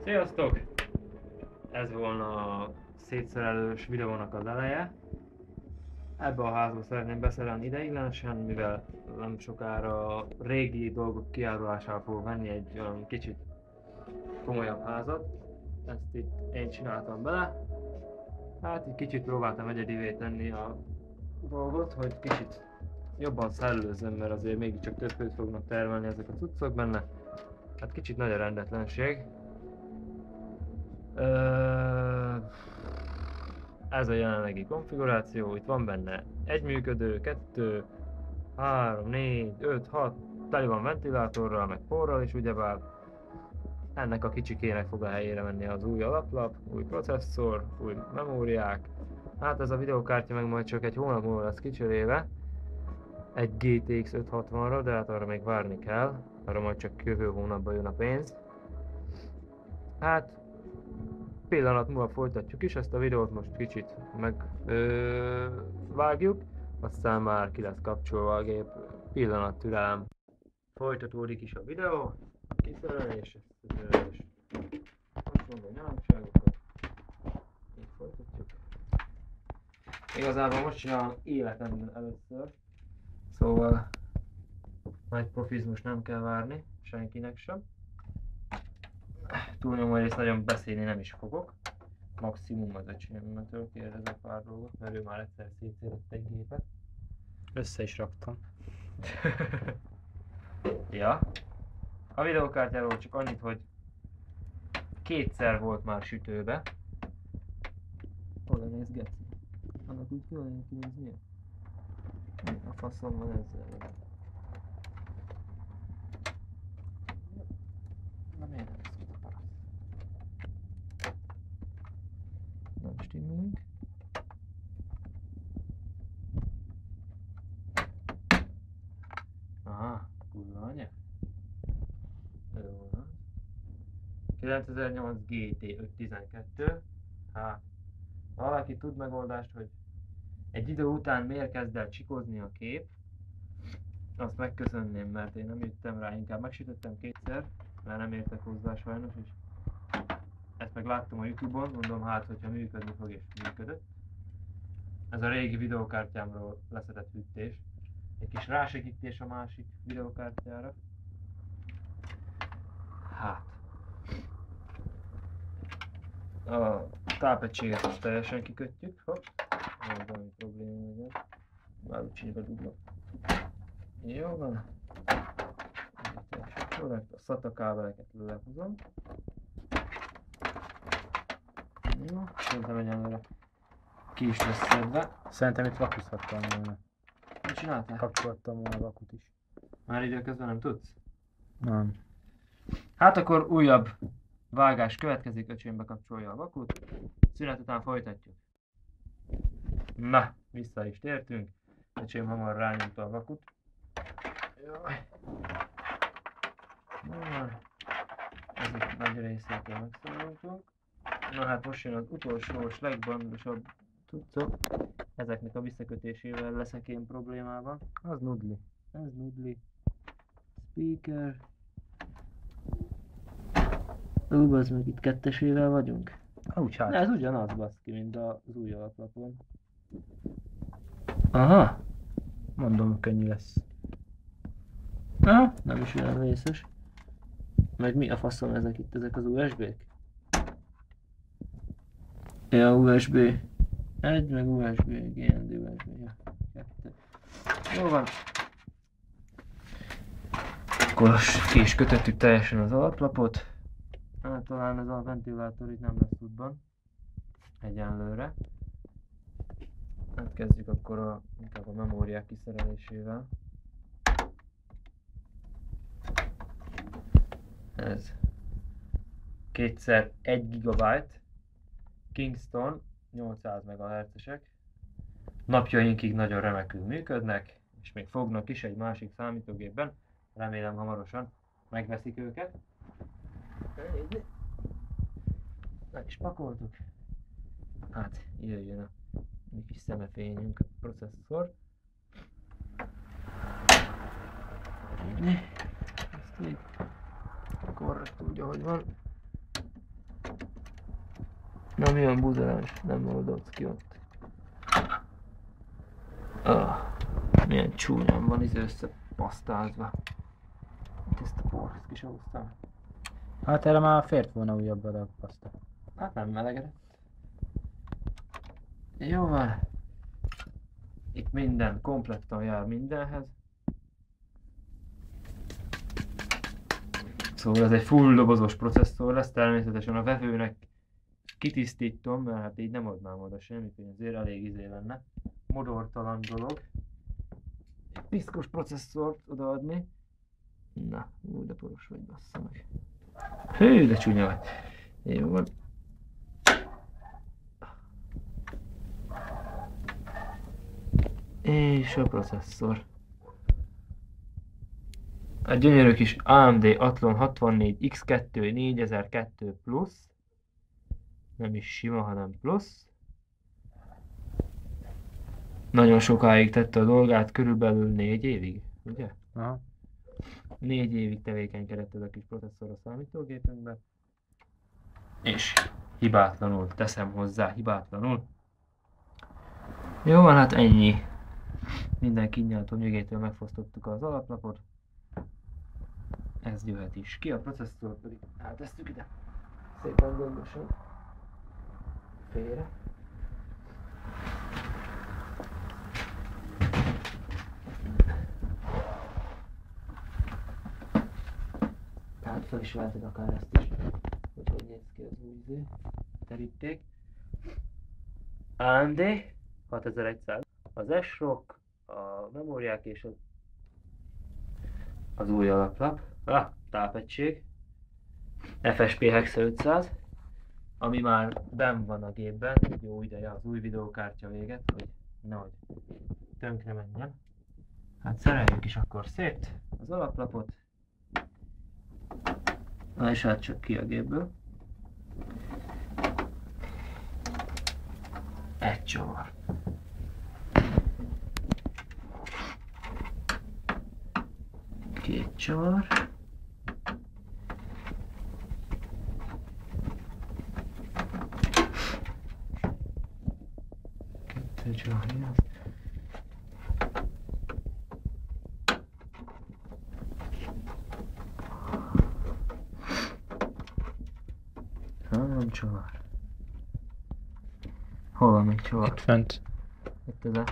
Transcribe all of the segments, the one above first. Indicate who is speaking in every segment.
Speaker 1: Sziasztok! Ez volna a szétszerelős videónak az eleje. Ebbe a házba szeretném beszerelni ideiglenesen, mivel nem sokára régi dolgok kiárulására fogok venni egy olyan kicsit komolyabb házat. Ezt itt én csináltam bele. Hát egy kicsit próbáltam egyedivé tenni a dolgot, hogy kicsit jobban szellőzzön, mert azért mégiscsak több hőt fognak termelni ezek a cuccok benne. Hát kicsit nagy a rendetlenség. Ez a jelenlegi konfiguráció, itt van benne egy működő, 2, 3, 4, 5, 6, teli van ventilátorral, meg porral is ugyebár. Ennek a kicsikének fog a helyére menni az új alaplap, új processzor, új memóriák. Hát ez a videokártya meg majd csak egy hónap múlva lesz kicserélve. Egy GTX 560-ra, de hát arra még várni kell, arra majd csak jövő hónapban jön a pénz. Hát pillanat múlva folytatjuk is, ezt a videót most kicsit megvágjuk, aztán már ki lesz kapcsolva a gép. Pillanat türelem. Folytatódik is a videó, a kiszerelés, és hasonló nyomságokat. Így folytatjuk. Igazából most csinálom életemben először, szóval nagy profizmus nem kell várni, senkinek sem. Túlnyomó részt nagyon beszélni nem is fogok. Maximum az öcsémtől kérdezek pár dolgot, mert ő már egyszer szétszedett egy gépet.
Speaker 2: Össze is raktam.
Speaker 1: Ja. A videókártyáról csak annyit, hogy kétszer volt már sütőbe. Hol néz geci? Annak úgy kell kinéznie? A faszom van ezzel. Na miért nem szólt a parasz? Nem stimmelünk. Aha, kurva anya. Jó van. 9008 GT 512. Hát, ha valaki tud megoldást, hogy egy idő után miért kezd el csikozni a kép, azt megköszönném, mert én nem jöttem rá, inkább megsütöttem kétszer, mert nem értek hozzá sajnos, és ezt meg láttam a YouTube-on, mondom hát, hogyha működni fog, és működött. Ez a régi videókártyámról leszedett hűtés. Egy kis rásegítés a másik videókártyára. Hát. A tápegységet azt teljesen kikötjük, hopp. Nem valami probléma legyen. Már úgy csinálva dugva. Jó van. Korrekt, a SATA kábeleket lehozom. Jó, szerintem egyenlőre ki is lesz szedve.
Speaker 2: Szerintem itt vakuzhattam volna.
Speaker 1: Mit csináltál?
Speaker 2: Kapcsoltam volna a vakut is.
Speaker 1: Már időközben nem tudsz?
Speaker 2: Nem.
Speaker 1: Hát akkor újabb vágás következik, öcsém bekapcsolja a vakut. Szünet után folytatjuk. Na, vissza is tértünk. Öcsém hamar rányomta a vakut. Jaj. Ezek nagy részétől megszabadultunk. Na hát most jön az utolsó és legbandosabb cuccok. Ezeknek a visszakötésével leszek én problémában.
Speaker 2: Az nudli.
Speaker 1: Ez nudli. Speaker. Az meg itt kettesével vagyunk.
Speaker 2: Úgy hát.
Speaker 1: De ez ugyanaz baszki, mint az új alaplapon. Aha.
Speaker 2: Mondom, könnyű lesz.
Speaker 1: Aha, nem is olyan vészes. Meg mi a faszom ezek itt, ezek az USB-k? Ja, USB 1, meg USB, GND USB, ja, 2. Jó van. Akkor ki is kötöttük teljesen az alaplapot. Hát talán ez a ventilátor itt nem lesz útban. Egyenlőre. Hát kezdjük akkor inkább a memóriák kiszerelésével. Ez 2x1 GB Kingston 800 MHz-esek. Napjainkig nagyon remekül működnek, és még fognak is egy másik számítógépben. Remélem hamarosan megveszik őket. Meg is pakoltuk. Hát jöjjön a mi kis szemefényünk, processzor. Ezt így korrekt úgy, ahogy van. Na mi van buzerás? Nem oldott ki ott. Milyen csúnyán van összepasztázva. Ezt a porzt ki sem hoztam.
Speaker 2: Hát erre már fért volna újabb adag paszta.
Speaker 1: Hát nem melegedett. Jó van. Itt minden komplettan jár mindenhez. Szóval ez egy full dobozos processzor lesz, természetesen a vevőnek kitisztítom, mert hát így nem adnám oda semmit, hogy azért elég izé lenne. Modortalan dolog. Egy piszkos processzort odaadni. Na, úgy de poros vagy, bassza meg. Hű, de csúnya vagy. Jó van. És a processzor. A gyönyörű kis AMD Athlon 64 X2 4002 Plus. Nem is sima, hanem plusz. Nagyon sokáig tette a dolgát, körülbelül 4 évig, ugye?
Speaker 2: Aha.
Speaker 1: 4 évig tevékenykedett ez a kis processzor a számítógépünkben. És hibátlanul, teszem hozzá, hibátlanul. Jó van, hát ennyi. Minden kínjától nyögétől megfosztottuk az alaplapot. Ez jöhet is ki, a processzor pedig átesztük ide. Szépen gondosan. Félre. Hát fel is veheted akár ezt is, hogy néz ki az új izé, teríték. AMD 6100, az S-ROG, a memóriák és az új alaplap, tápegység, FSP Hexa 500, ami már benn van a gépben, egy jó ideje az új videókártya véget, hogy nehogy tönkre menjen. Hát szereljük is akkor szét az alaplapot. Na és hát csak ki a gépből. Egy csavar. Két csavar. Kettő csavar. Három csavar. Hol van még csavar?
Speaker 2: Itt fent.
Speaker 1: Itt ez a...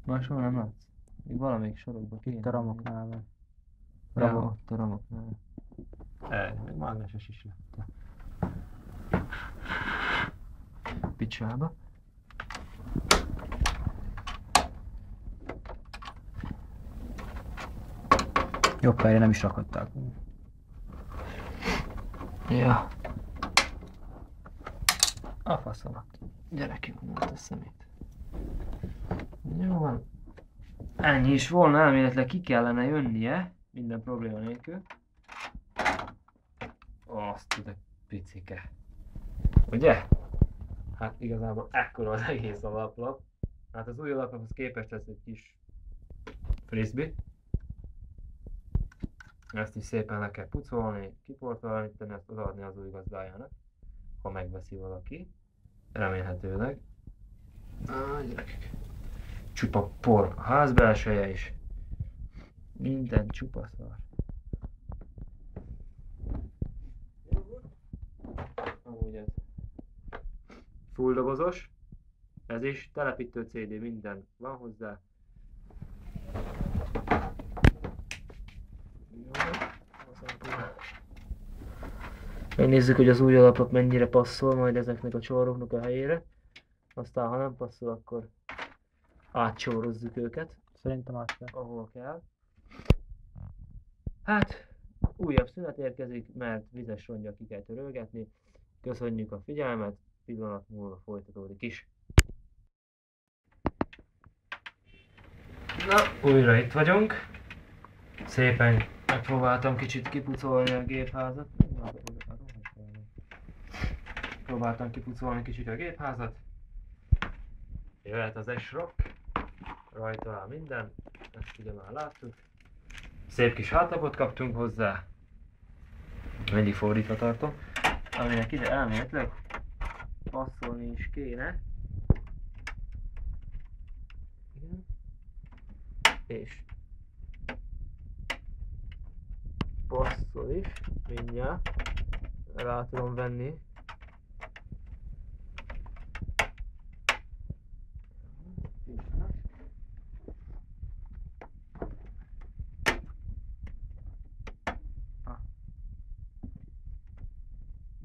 Speaker 1: Máshol nem látsz? Még valamelyik sorokban kéne.
Speaker 2: Itt a ramoknál van.
Speaker 1: Ja, ott a ramoknál. Még mágneses is lett. Picsába.
Speaker 2: Jobb helyre nem is rakották.
Speaker 1: Ja. A faszomat. Gyerekek, mondta a szemét. Jó van. Ennyi is volna, elméletileg ki kellene jönnie, minden probléma nélkül. Azt ide picike. Ugye? Hát igazából ekkora az egész alaplap. Hát az új alaplaphoz képest ez egy kis frisbee. Ezt is szépen le kell pucolni, kiportalanítani, ezt odaadni az új gazdájának, ha megveszi valaki. Remélhetőleg. Gyerekek. Csupa por a ház belseje is. Minden csupa szar. Amúgy ez full dobozos. Ez is telepítő CD, minden van hozzá. Megnézzük, hogy az új alaplap mennyire passzol majd ezeknek a csavaroknak a helyére. Aztán ha nem passzol, akkor átcsavarozzuk őket.
Speaker 2: Szerintem át kell.
Speaker 1: Ahol kell. Hát, újabb szünet érkezik, mert vizes rongyal ki kell törölgetni. Köszönjük a figyelmet, pillanat múlva folytatódik is. Na, újra itt vagyunk. Szépen megpróbáltam kicsit kipucolni a gépházat. Próbáltam kipucolni kicsit a gépházat. Jöhet az S-ROG. Rajta áll minden. Ezt ugye már láttuk. Szép kis hátlapot kaptunk hozzá. Mindig fordítva tartom. Aminek ide elméletileg passzolni is kéne. Igen. És passzol is, mindjárt rá tudom venni.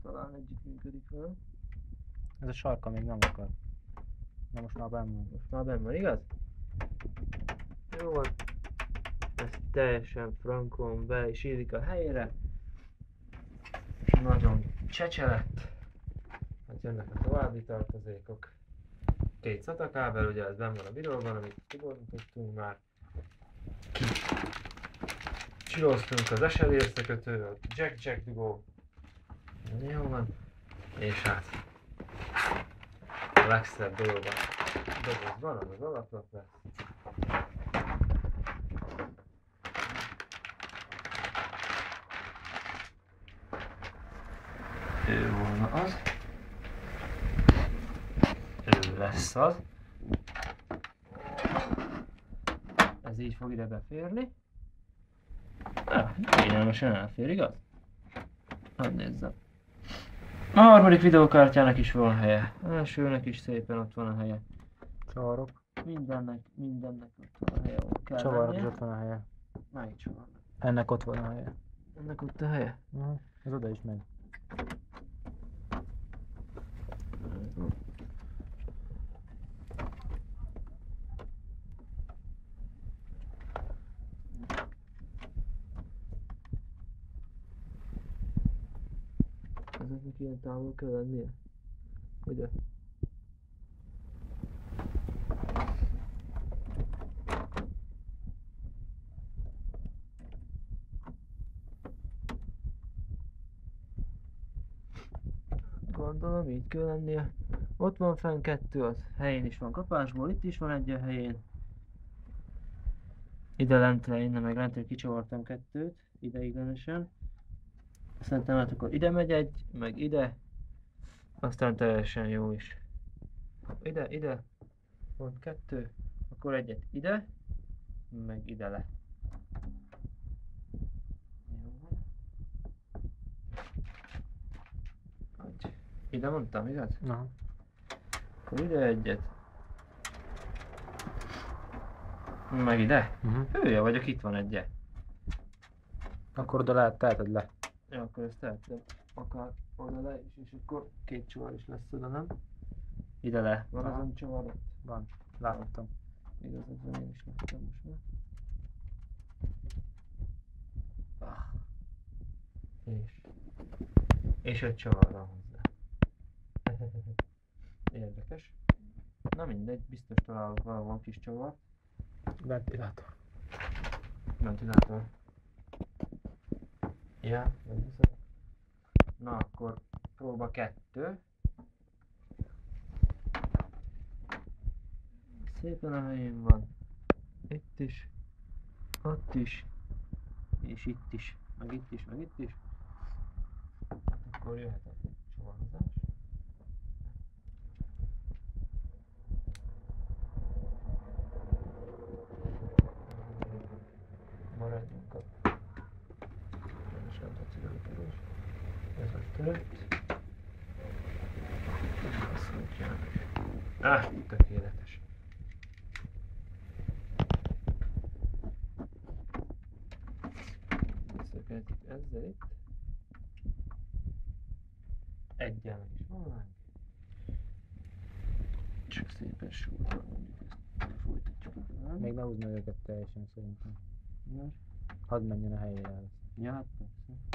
Speaker 1: Talán együtt működik velem.
Speaker 2: Ez a sarka még nem akar. Na most már benn van.
Speaker 1: Most már benn van, igaz? Jó van. Ez teljesen frankon be is illik a helyére. Nagyon csecse lett. Hát jönnek a további tartozékok. 2 SATA kábel, ugye ez benn van a videóban, amit kibontottunk már. Csilóztunk az SL összekötő, a jack dugó. Jó van. És hát a legszebb dolog a dobozban, az az alaplap lesz. Ő volna az. Ő lesz az. Ez így fog ide beférni. Kényelmesen elfér, igaz? Hadd nézzem. A harmadik videókártyának is van helye. Elsőnek is szépen ott van a helye.
Speaker 2: Csavarok.
Speaker 1: Mindennek ott van a helye, ahol kell
Speaker 2: Csavarok is
Speaker 1: lennie.
Speaker 2: ott van a helye.
Speaker 1: Melyik csavarnak?
Speaker 2: Ennek ott van a helye.
Speaker 1: Ennek ott a helye?
Speaker 2: Ez oda is megy.
Speaker 1: Ezeknek ilyen távol kell lennie? Ugye? Gondolom így kell lennie. Ott van fenn 2, az helyén is van kapásból, itt is van egy a helyén. Ide lentre, innen meg lentről kicsavartam 2-t, ideiglenesen. Szerintem hát akkor ide megy egy, meg ide. Aztán teljesen jó is. Ide, pont 2, akkor egyet ide, meg ide le. Jó van. Hogy ide mondtam, igaz?
Speaker 2: Aha.
Speaker 1: Akkor ide egyet. Meg ide? Hülye vagyok, itt van egy.
Speaker 2: Akkor oda lehet, teheted le.
Speaker 1: Ja, akkor ezt tehetem. Akár oda le is, és akkor 2 csavar is lesz oda, nem? Ide le. Van
Speaker 2: Aha.
Speaker 1: azon csavar ott?
Speaker 2: Van. Láttam.
Speaker 1: Igazad van, én is láttam most már. És 5 csavar van hozzá. Érdekes. Na mindegy, biztos találok valahol kis csavar.
Speaker 2: Ventilátor.
Speaker 1: Ventilátor. Ja, megviszem. Na akkor próba 2. Szépen a helyén van. Itt is. Ott is. És itt is. Meg itt is, meg itt is. Hát akkor jöhet a csavarozás. Maradjunk a ez a törött. Azt mondja. Tökéletes. Szökeltük ezzel itt. Egyen meg is van. Csak szépen súlyban mondjuk ezt folytatjuk.
Speaker 2: Még ne húzd meg őket teljesen szerintem.
Speaker 1: Mert?
Speaker 2: Hadd menjen a helyére.
Speaker 1: Ja, hát persze.